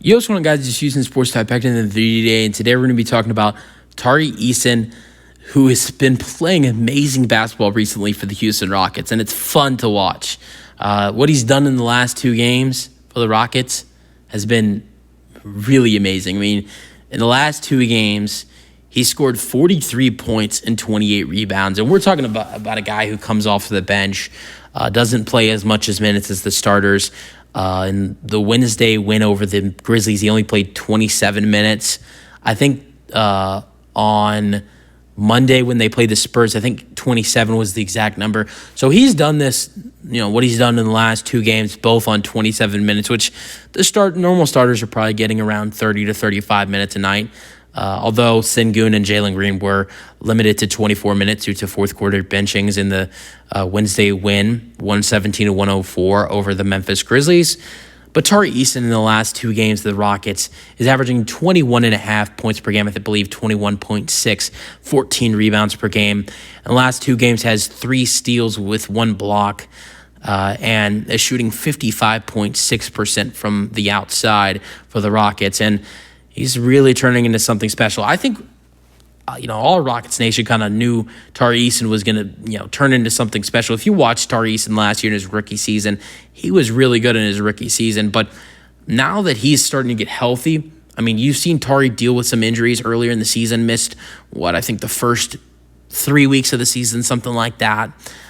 Yo, what's going on, guys? It's Eason Sports Type back in the video today, and today we're going to be talking about Tari Eason, who has been playing amazing basketball recently for the Houston Rockets, and it's fun to watch. What he's done in the last two games for the Rockets has been really amazing. I mean, in the last two games, he scored 43 points and 28 rebounds, and we're talking about a guy who comes off the bench, doesn't play as much as minutes as the starters. In the Wednesday win over the Grizzlies, he only played 27 minutes. I think on Monday when they played the Spurs, I think 27 was the exact number. So he's done this, what he's done in the last two games, both on 27 minutes, which normal starters are probably getting around 30 to 35 minutes a night. Although Sengun and Jalen Green were limited to 24 minutes due to fourth quarter benchings in the Wednesday win, 117-104 over the Memphis Grizzlies. But Tari Eason in the last two games of the Rockets is averaging 21.5 points per game, I believe 21.6, 14 rebounds per game. In the last two games has 3 steals with 1 block, and is shooting 55.6% from the outside for the Rockets. And he's really turning into something special. I think, all Rockets Nation kind of knew Tari Eason was going to, turn into something special. If you watched Tari Eason last year in his rookie season, he was really good in his rookie season. But now that he's starting to get healthy, I mean, you've seen Tari deal with some injuries earlier in the season, missed, I think the first 3 weeks of the season, something like that.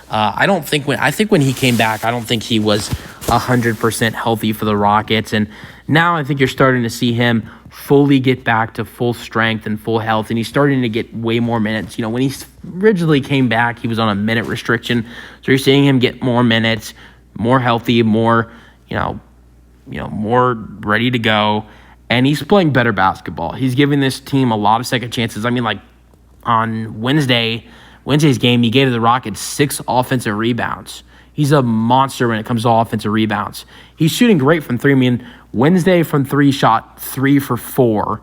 I think when he came back, I don't think he was 100% healthy for the Rockets. And now I think you're starting to see him fully get back to full strength and full health, and he's starting to get way more minutes. When he originally came back, he was on a minute restriction, so you're seeing him get more minutes, more healthy, more, more ready to go, and he's playing better basketball. He's giving this team a lot of second chances. I mean, like on Wednesday's game, he gave the Rockets 6 offensive rebounds. He's a monster when it comes to offensive rebounds. He's shooting great from three. I mean, Wednesday from 3 shot 3 for 4.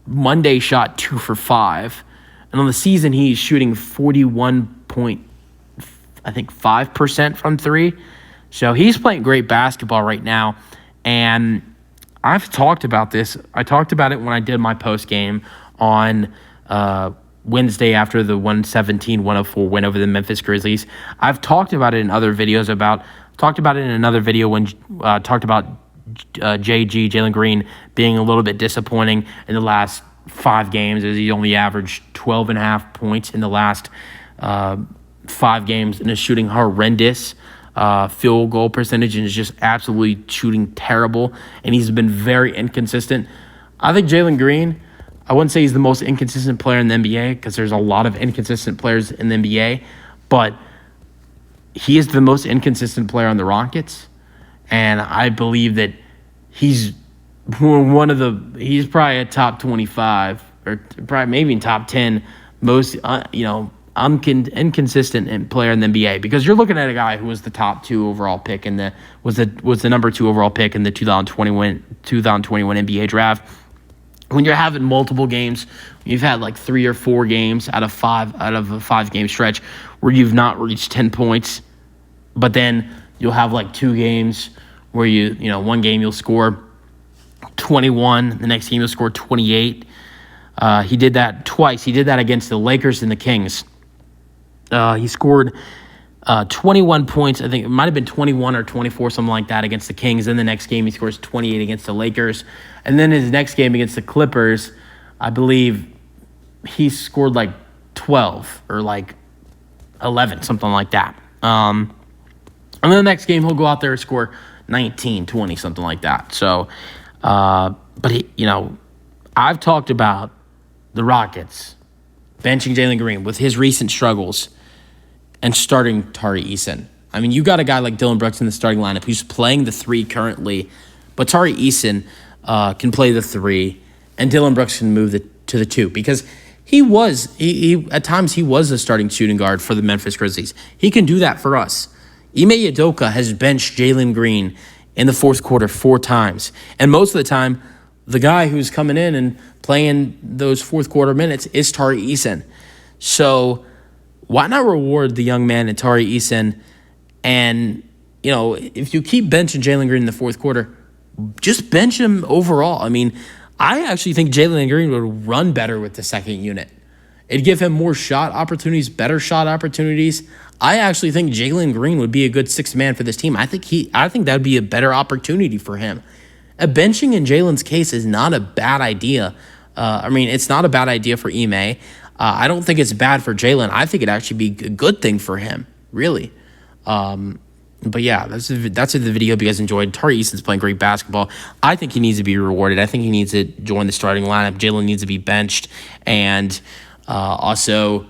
Monday shot 2 for 5. And on the season, he's shooting 41.5% from 3. So he's playing great basketball right now. And I've talked about this. I talked about it when I did my post game on Wednesday after the 117-104 win over the Memphis Grizzlies. I've talked about it in other videos talked about it in another video when talked about Jalen Green being a little bit disappointing in the last 5 games, as he only averaged 12.5 points in the last 5 games and is shooting horrendous field goal percentage and is just absolutely shooting terrible, and he's been very inconsistent. I think Jalen Green, I wouldn't say he's the most inconsistent player in the NBA because there's a lot of inconsistent players in the NBA, but he is the most inconsistent player on the Rockets, and I believe that he's he's probably a top 25 or probably maybe in top 10 most inconsistent player in the NBA, because you're looking at a guy who was the top 2 overall pick in was the number 2 overall pick in the 2021 NBA draft. When you're having multiple games, you've had like 3 or 4 games out of a 5-game stretch where you've not reached 10 points, but then you'll have like 2 games where one game you'll score 21, the next game you'll score 28. He did that twice. He did that against the Lakers and the Kings. He scored 21 points. I think it might have been 21 or 24, something like that, against the Kings. Then the next game he scores 28 against the Lakers. And then his next game against the Clippers, I believe he scored like 12 or like 11, something like that. And then the next game he'll go out there and score 19, 20, something like that. So, but I've talked about the Rockets benching Jalen Green with his recent struggles and starting Tari Eason. I mean, you got a guy like Dillon Brooks in the starting lineup who's playing the 3 currently, but Tari Eason can play the 3, and Dillon Brooks can move to the 2, because he at times he was a starting shooting guard for the Memphis Grizzlies. He can do that for us. Ime Udoka has benched Jalen Green in the fourth quarter 4 times, and most of the time, the guy who's coming in and playing those fourth quarter minutes is Tari Eason. So why not reward the young man in Tari Eason? And, if you keep benching Jalen Green in the fourth quarter, just bench him overall. I mean, I actually think Jalen Green would run better with the second unit. It'd give him more shot opportunities, better shot opportunities. I actually think Jalen Green would be a good sixth man for this team. I think that would be a better opportunity for him. A benching in Jalen's case is not a bad idea. I mean, it's not a bad idea for Ime. I don't think it's bad for Jalen. I think it'd actually be a good thing for him, really. But yeah, that's it the video. If you guys enjoyed, Tari Eason's playing great basketball. I think he needs to be rewarded. I think he needs to join the starting lineup. Jalen needs to be benched. And also,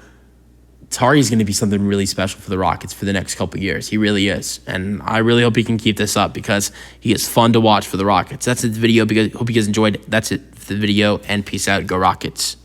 Tari's going to be something really special for the Rockets for the next couple of years. He really is. And I really hope he can keep this up because he is fun to watch for the Rockets. That's it the video. Hope you guys enjoyed. That's it for the video. And peace out. Go Rockets.